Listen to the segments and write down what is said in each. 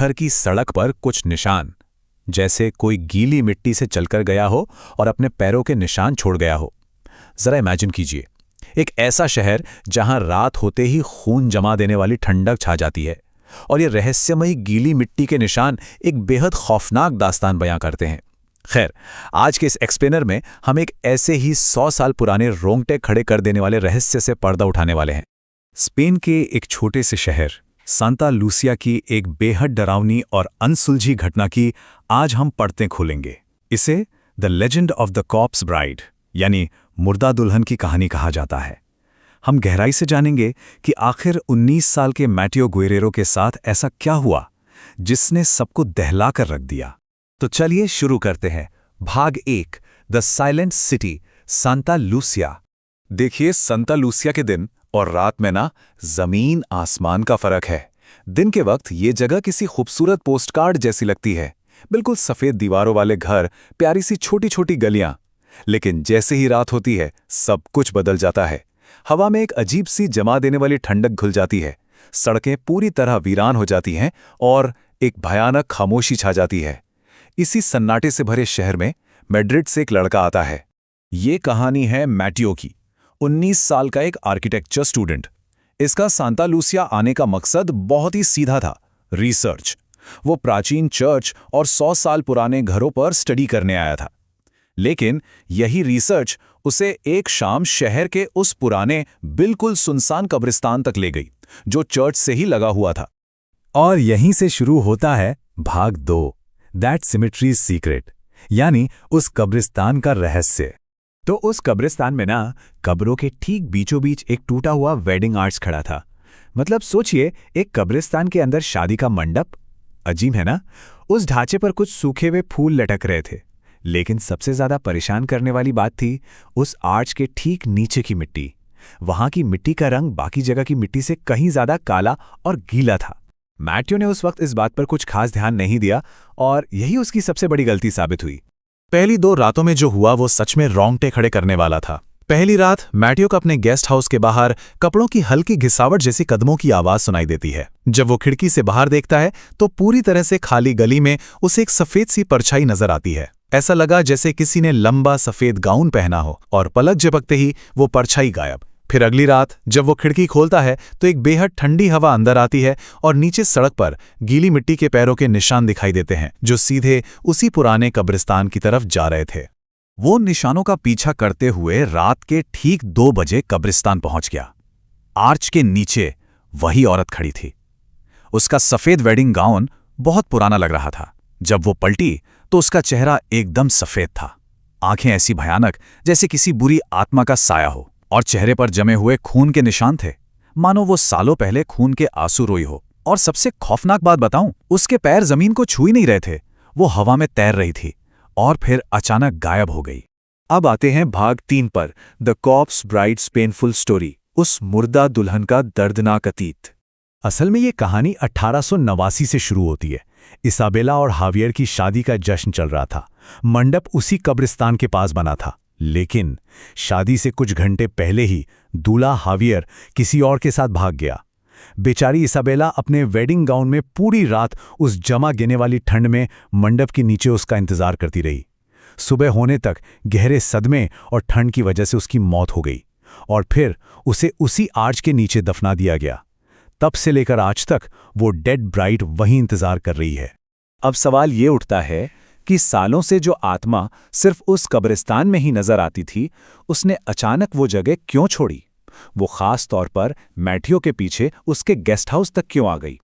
घर की सड़क पर कुछ निशान, जैसे कोई गीली मिट्टी से चलकर गया हो और अपने पैरों के निशान छोड़ गया हो। जरा इमेजिन कीजिए, एक ऐसा शहर जहां रात होते ही खून जमा देने वाली ठंडक छा जाती है, और ये रहस्यमयी गीली मिट्टी के निशान एक बेहद खौफनाक दास्तान बयां करते हैं। खैर, आज के इस एक्सप्लेनर में हम एक ऐसे ही 100 साल पुराने रोंगटे खड़े कर देने वाले रहस्य से पर्दा उठाने वाले हैं। स्पेन के एक छोटे से शहर सांता लूसिया की एक बेहद डरावनी और अनसुलझी घटना की आज हम पढ़ते खोलेंगे। इसे the legend of the corps bride यानी मुर्दा दुल्हन की कहानी कहा जाता है। हम गहराई से जानेंगे कि आखिर 19 साल के मैटियो गुएरेरो के साथ ऐसा क्या हुआ जिसने सबको दहला कर रख दिया। तो चलिए शुरू करते हैं। भाग 1, the silent city, Santa Lucia. देखिए, सांता लूसिया के दिन और रात में ना जमीन आसमान का फर्क है। दिन के वक्त ये जगह किसी खूबसूरत पोस्टकार्ड जैसी लगती है, बिल्कुल सफेद दीवारों वाले घर, प्यारी सी छोटी छोटी गलियां। लेकिन जैसे ही रात होती है सब कुछ बदल जाता है। हवा में एक अजीब सी जमा देने वाली ठंडक घुल जाती है, सड़कें पूरी तरह वीरान हो जाती हैं और एक भयानक खामोशी छा जाती है। इसी सन्नाटे से भरे शहर में मैड्रिड से एक लड़का आता है। ये कहानी है मैटियो की, 19 साल का एक आर्किटेक्चर स्टूडेंट। इसका सांता लूसिया आने का मकसद बहुत ही सीधा था, रिसर्च। वो प्राचीन चर्च और 100 साल पुराने घरों पर स्टडी करने आया था। लेकिन यही रिसर्च उसे एक शाम शहर के उस पुराने बिल्कुल सुनसान कब्रिस्तान तक ले गई, जो चर्च से ही लगा हुआ था। और यहीं से शुरू होता है भाग 2, दैट सिमेट्रीज सीक्रेट, यानी उस कब्रिस्तान का रहस्य। तो उस कब्रिस्तान में ना कब्रों के ठीक बीचों बीच एक टूटा हुआ वेडिंग आर्च खड़ा था। मतलब सोचिए, एक कब्रिस्तान के अंदर शादी का मंडप। अजीब है ना? उस ढांचे पर कुछ सूखे हुए फूल लटक रहे थे। लेकिन सबसे ज्यादा परेशान करने वाली बात थी उस आर्च के ठीक नीचे की मिट्टी। वहां की मिट्टी का रंग बाकी जगह की मिट्टी से कहीं ज्यादा काला और गीला था। मैटियो ने उस वक्त इस बात पर कुछ खास ध्यान नहीं दिया और यही उसकी सबसे बड़ी गलती साबित हुई। पहली 2 रातों में जो हुआ वो सच में रोंगटे खड़े करने वाला था। पहली रात मैटियो को अपने गेस्ट हाउस के बाहर कपड़ों की हल्की घिसावट जैसी कदमों की आवाज सुनाई देती है। जब वो खिड़की से बाहर देखता है तो पूरी तरह से खाली गली में उसे एक सफेद सी परछाई नजर आती है। ऐसा लगा जैसे किसी ने लंबा सफेद गाउन पहना हो, और पलक झपकते ही वो परछाई गायब। फिर अगली रात जब वो खिड़की खोलता है तो एक बेहद ठंडी हवा अंदर आती है और नीचे सड़क पर गीली मिट्टी के पैरों के निशान दिखाई देते हैं, जो सीधे उसी पुराने कब्रिस्तान की तरफ जा रहे थे। वो निशानों का पीछा करते हुए रात के ठीक 2 बजे कब्रिस्तान पहुंच गया। आर्च के नीचे वही औरत खड़ी थी। उसका सफेद वेडिंग गाउन बहुत पुराना लग रहा था। जब वो पलटी तो उसका चेहरा एकदम सफेद था, आंखें ऐसी भयानक जैसे किसी बुरी आत्मा का साया हो, और चेहरे पर जमे हुए खून के निशान थे, मानो वो सालों पहले खून के आंसू रोई हो। और सबसे खौफनाक बात बताऊं, उसके पैर जमीन को छू ही नहीं रहे थे, वो हवा में तैर रही थी और फिर अचानक गायब हो गई। अब आते हैं भाग 3 पर, the corps brides painful story, उस मुर्दा दुल्हन का दर्दनाक अतीत। असल में ये कहानी 1889 से शुरू होती है। इसाबेला और हावियर की शादी का जश्न चल रहा था। मंडप उसी कब्रिस्तान के पास बना था। लेकिन शादी से कुछ घंटे पहले ही दूल्हा हावियर किसी और के साथ भाग गया। बेचारी इसाबेला अपने वेडिंग गाउन में पूरी रात उस जमा गिरने वाली ठंड में मंडप के नीचे उसका इंतजार करती रही। सुबह होने तक गहरे सदमे और ठंड की वजह से उसकी मौत हो गई, और फिर उसे उसी आर्च के नीचे दफना दिया गया। तब से लेकर आज तक वो डेड ब्राइड वहीं इंतजार कर रही है। अब सवाल ये उठता है कि सालों से जो आत्मा सिर्फ उस कब्रिस्तान में ही नजर आती थी, उसने अचानक वो जगह क्यों छोड़ी? वो खास तौर पर मैटियो के पीछे उसके गेस्ट हाउस तक क्यों आ गई?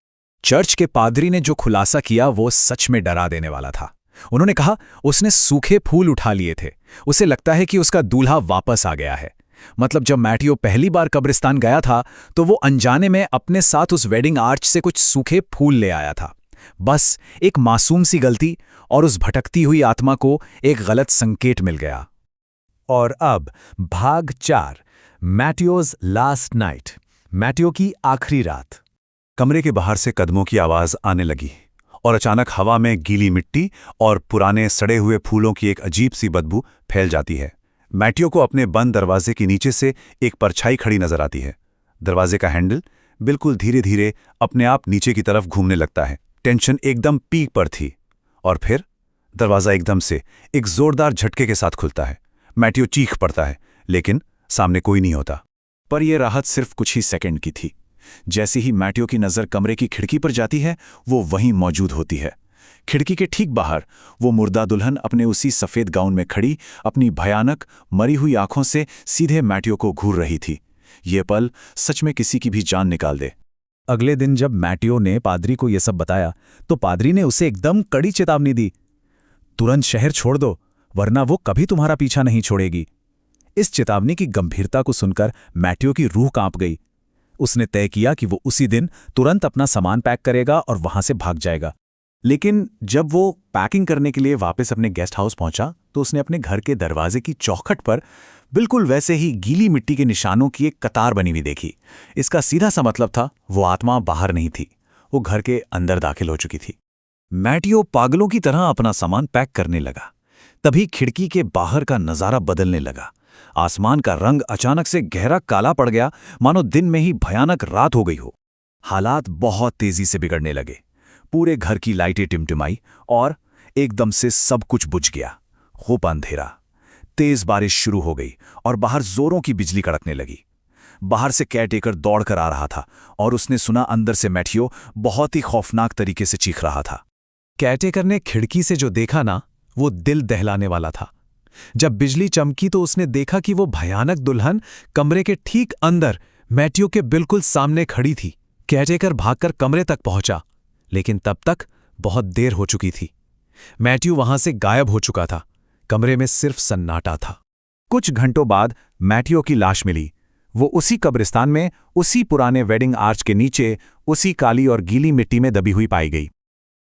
चर्च के पादरी ने जो खुलासा किया वो सच में डरा देने वाला था। उन्होंने कहा उसने सूखे फूल उठा लिए थे। उसे लगता है कि उसका दूल्हा वापस आ गया है। मतलब जब मैटियो पहली बार कब्रिस्तान गया था तो वो अनजाने में अपने साथ उस वेडिंग आर्च से कुछ सूखे फूल ले आया था। बस एक मासूम सी गलती और उस भटकती हुई आत्मा को एक गलत संकेत मिल गया। और अब भाग 4, मैटियोज लास्ट नाइट, मैटियो की आखिरी रात। कमरे के बाहर से कदमों की आवाज आने लगी और अचानक हवा में गीली मिट्टी और पुराने सड़े हुए फूलों की एक अजीब सी बदबू फैल जाती है। मैटियो को अपने बंद दरवाजे के नीचे से एक परछाई खड़ी नजर आती है। दरवाजे का हैंडल बिल्कुल धीरे धीरे अपने आप नीचे की तरफ घूमने लगता है, टेंशन एकदम पीक पर थी। और फिर दरवाज़ा एकदम से एक जोरदार झटके के साथ खुलता है। मैट्यू चीख पड़ता है, लेकिन सामने कोई नहीं होता। पर यह राहत सिर्फ कुछ ही सेकंड की थी। जैसे ही मैट्यू की नज़र कमरे की खिड़की पर जाती है, वो वहीं मौजूद होती है। खिड़की के ठीक बाहर वो मुर्दा दुल्हन अपने उसी सफ़ेद गाउन में खड़ी अपनी भयानक मरी हुई आंखों से सीधे मैट्यू को घूर रही थी। ये पल सच में किसी की भी जान निकाल दे। अगले दिन जब मैट्यू ने पादरी को यह सब बताया तो पादरी ने उसे एकदम कड़ी चेतावनी दी, तुरंत शहर छोड़ दो, वरना वो कभी तुम्हारा पीछा नहीं छोड़ेगी। इस चेतावनी की गंभीरता को सुनकर मैट्यू की रूह कांप गई। उसने तय किया कि वो उसी दिन तुरंत अपना सामान पैक करेगा और वहां से भाग जाएगा। लेकिन जब वो पैकिंग करने के लिए वापस अपने गेस्ट हाउस पहुंचा तो उसने अपने घर के दरवाजे की चौखट पर बिल्कुल वैसे ही गीली मिट्टी के निशानों की एक कतार बनी हुई देखी। इसका सीधा सा मतलब था वो आत्मा बाहर नहीं थी, वो घर के अंदर दाखिल हो चुकी थी। मैट्यू पागलों की तरह अपना सामान पैक करने लगा। तभी खिड़की के बाहर का नज़ारा बदलने लगा। आसमान का रंग अचानक से गहरा काला पड़ गया, मानो दिन में ही भयानक रात हो गई हो। हालात बहुत तेजी से बिगड़ने लगे। पूरे घर की लाइटें टिमटिमाई और एकदम से सब कुछ बुझ गया। खूब अंधेरा, तेज बारिश शुरू हो गई और बाहर जोरों की बिजली कड़कने लगी। बाहर से केयरटेकर दौड़कर आ रहा था और उसने सुना अंदर से मैट्यू बहुत ही खौफनाक तरीके से चीख रहा था। केयरटेकर ने खिड़की से जो देखा ना, वो दिल दहलाने वाला था। जब बिजली चमकी तो उसने देखा कि वो भयानक दुल्हन कमरे के ठीक अंदर मैट्यू के बिल्कुल सामने खड़ी थी। केयरटेकर भागकर कमरे तक पहुंचा, लेकिन तब तक बहुत देर हो चुकी थी। मैट्यू वहां से गायब हो चुका था। कमरे में सिर्फ सन्नाटा था। कुछ घंटों बाद मैट्यू की लाश मिली। वो उसी कब्रिस्तान में, उसी पुराने वेडिंग आर्च के नीचे, उसी काली और गीली मिट्टी में दबी हुई पाई गई।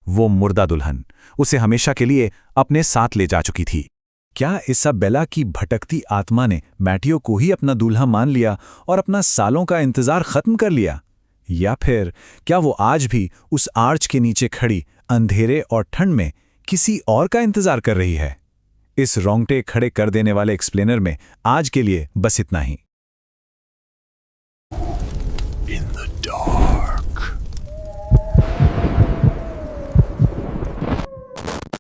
वो मुर्दा दुल्हन उसे हमेशा के लिए अपने साथ ले जा चुकी थी। क्या इसाबेला की भटकती आत्मा ने मैट्यू को ही अपना दूल्हा मान लिया और अपना सालों का इंतजार खत्म कर लिया? या फिर क्या वो आज भी उस आर्च के नीचे खड़ी अंधेरे और ठंड में किसी और का इंतजार कर रही है? इस रोंगटे खड़े कर देने वाले एक्सप्लेनर में आज के लिए बस इतना ही।